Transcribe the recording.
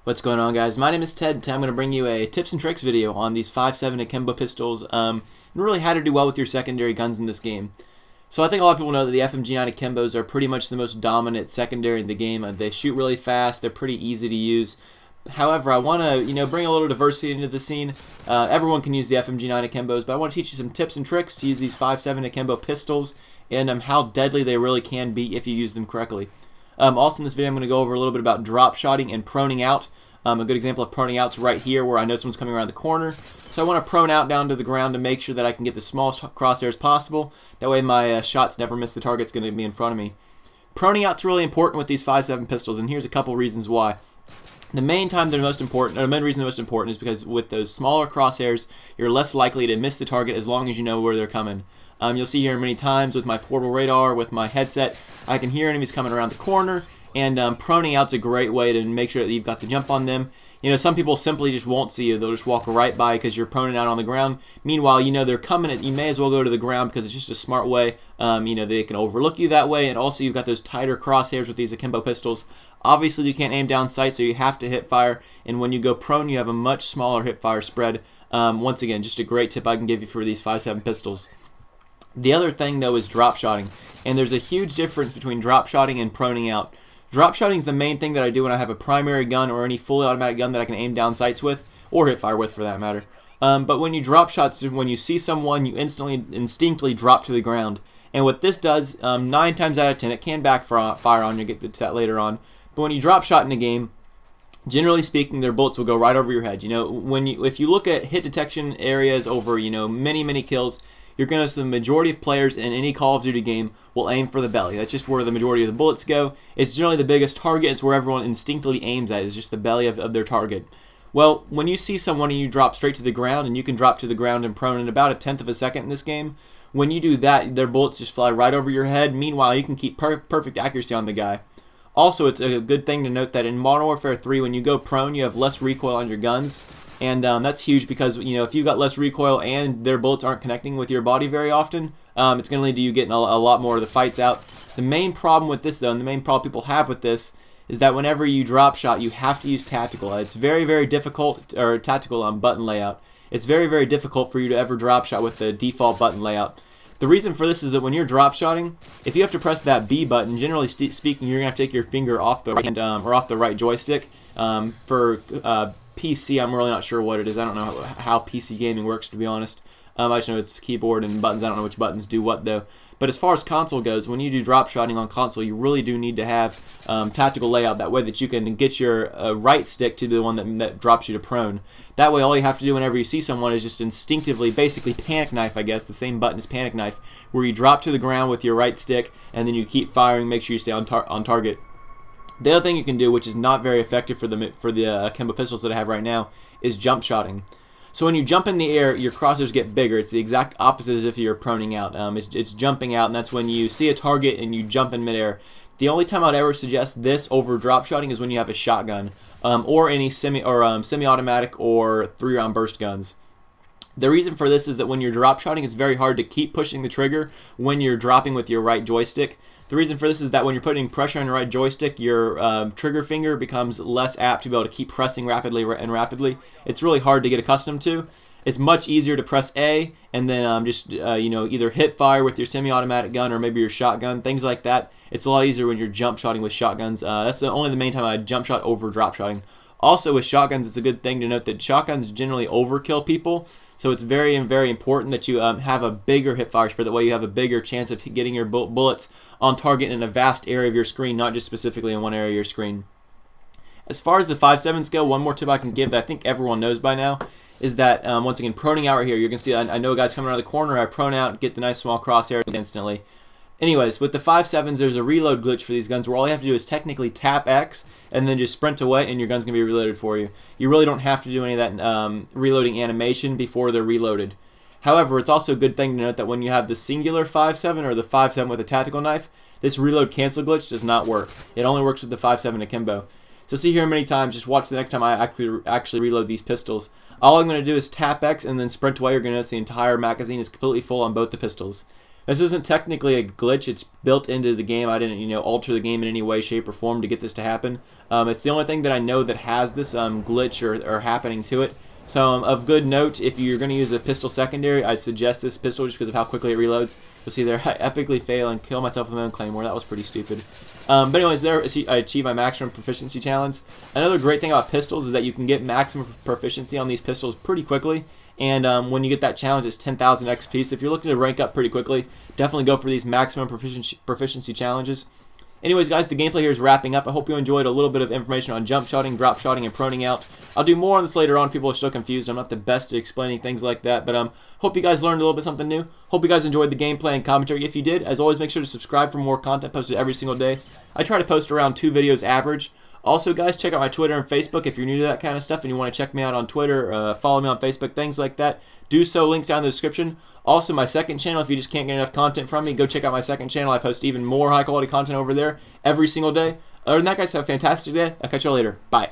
What's going on, guys? My name is Ted, and today I'm going to bring you a tips and tricks video on these 5.7 Akimbo pistols and really how to do well with your secondary guns in this game. So I think a lot of people know that the FMG9 Akimbos are pretty much the most dominant secondary in the game. They shoot really fast, they're pretty easy to use. However, I want to bring a little diversity into the scene. Everyone can use the FMG9 Akimbos, but I want to teach you some tips and tricks to use these 5.7 Akimbo pistols and how deadly they really can be if you use them correctly. Also in this video I'm going to go over a little bit about drop shotting and proning out. A good example of proning out is right here where I know someone's coming around the corner. So I want to prone out down to the ground to make sure that I can get the smallest crosshairs possible. That way my shots never miss the target that's going to be in front of me. Proning out is really important with these 5.7 pistols, and here's a couple reasons why. The main reason they're most important is because with those smaller crosshairs, you're less likely to miss the target as long as you know where they're coming. You'll see here many times with my portable radar, with my headset, I can hear enemies coming around the corner, and proning out's a great way to make sure that you've got the jump on them. Some people simply just won't see you. They'll just walk right by because you're proning out on the ground. Meanwhile, they're coming, you may as well go to the ground because it's just a smart way. They can overlook you that way, and also you've got those tighter crosshairs with these Akimbo pistols. Obviously, you can't aim down sight, so you have to hip fire, and when you go prone, you have a much smaller hip fire spread. Once again, just a great tip I can give you for these 5.7 pistols. The other thing, though, is drop shotting, and there's a huge difference between drop shotting and proning out. Drop shotting is the main thing that I do when I have a primary gun or any fully automatic gun that I can aim down sights with, or hip fire with for that matter. But when you drop shots, when you see someone, you instinctively drop to the ground. And what this does, 9 times out of 10, it can backfire on you, get to that later on. But when you drop shot in a game, generally speaking, their bullets will go right over your head. If you look at hit detection areas over, many kills, you're going to see the majority of players in any Call of Duty game will aim for the belly. That's just where the majority of the bullets go. It's generally the biggest target. It's where everyone instinctively aims at, is just the belly of their target. Well, when you see someone and you drop straight to the ground, and you can drop to the ground and prone in about 1/10 of a second in this game, when you do that, their bullets just fly right over your head. Meanwhile, you can keep perfect accuracy on the guy. Also, it's a good thing to note that in Modern Warfare 3, when you go prone, you have less recoil on your guns. And that's huge because, if you've got less recoil and their bullets aren't connecting with your body very often, it's going to lead to you getting a lot more of the fights out. The main problem with this, though, and the main problem people have with this, is that whenever you drop shot, you have to use tactical. It's very difficult, or tactical button layout. It's very difficult for you to ever drop shot with the default button layout. The reason for this is that when you're drop shotting, if you have to press that B button, generally speaking, you're going to have to take your finger off the right hand, or off the right joystick. For PC, I'm really not sure what it is. I don't know how PC gaming works, to be honest. I just know it's keyboard and buttons. I don't know which buttons do what, though. But as far as console goes, when you do drop shotting on console, you really do need to have tactical layout. That way that you can get your right stick to the one that drops you to prone. That way, all you have to do whenever you see someone is just instinctively, basically panic knife, I guess, the same button as panic knife, where you drop to the ground with your right stick, and then you keep firing, make sure you stay on target. The other thing you can do, which is not very effective for the Akimbo pistols that I have right now, is jump shotting. So when you jump in the air, your crosshairs get bigger. It's the exact opposite as if you're proning out. It's jumping out, and that's when you see a target and you jump in midair. The only time I'd ever suggest this over drop shotting is when you have a shotgun, or any semi-automatic or 3-round burst guns. The reason for this is that when you're drop shotting, it's very hard to keep pushing the trigger when you're dropping with your right joystick. The reason for this is that when you're putting pressure on your right joystick, your trigger finger becomes less apt to be able to keep pressing rapidly. It's really hard to get accustomed to. It's much easier to press A and then either hit fire with your semi-automatic gun or maybe your shotgun, things like that. It's a lot easier when you're jump shotting with shotguns. That's only the main time I jump shot over drop shotting. Also, with shotguns, it's a good thing to note that shotguns generally overkill people, so it's very important that you have a bigger hip fire spread. That way you have a bigger chance of getting your bullets on target in a vast area of your screen, not just specifically in one area of your screen. As far as the 5.7 scale, one more tip I can give that I think everyone knows by now is that, once again, proning out right here, you're going to see I know a guy's coming around the corner, I prone out, get the nice small crosshairs instantly. Anyways, with the 5.7s, there's a reload glitch for these guns where all you have to do is technically tap X and then just sprint away and your gun's going to be reloaded for you. You really don't have to do any of that reloading animation before they're reloaded. However, it's also a good thing to note that when you have the singular 5.7 or the 5.7 with a tactical knife, this reload cancel glitch does not work. It only works with the 5.7 Akimbo. So see here many times, just watch the next time I actually reload these pistols. All I'm going to do is tap X and then sprint away. You're going to notice the entire magazine is completely full on both the pistols. This isn't technically a glitch. It's built into the game. I didn't, alter the game in any way, shape, or form to get this to happen. It's the only thing that I know that has this glitch or happening to it. So of good note, if you're going to use a pistol secondary, I'd suggest this pistol just because of how quickly it reloads. You'll see there, I epically fail and kill myself with my own claymore. That was pretty stupid. But anyways, there I achieved my maximum proficiency challenge. Another great thing about pistols is that you can get maximum proficiency on these pistols pretty quickly. And when you get that challenge, it's 10,000 XP. So if you're looking to rank up pretty quickly, definitely go for these maximum proficiency challenges. Anyways, guys, the gameplay here is wrapping up. I hope you enjoyed a little bit of information on jump shotting, drop shotting, and proning out. I'll do more on this later on. People are still confused. I'm not the best at explaining things like that, but hope you guys learned a little bit something new. Hope you guys enjoyed the gameplay and commentary. If you did, as always, make sure to subscribe for more content posted every single day. I try to post around 2 videos average. Also, guys, check out my Twitter and Facebook if you're new to that kind of stuff and you want to check me out on Twitter, follow me on Facebook, things like that. Do so, links down in the description. Also, my second channel, if you just can't get enough content from me, go check out my second channel. I post even more high-quality content over there every single day. Other than that, guys, have a fantastic day. I'll catch you later. Bye.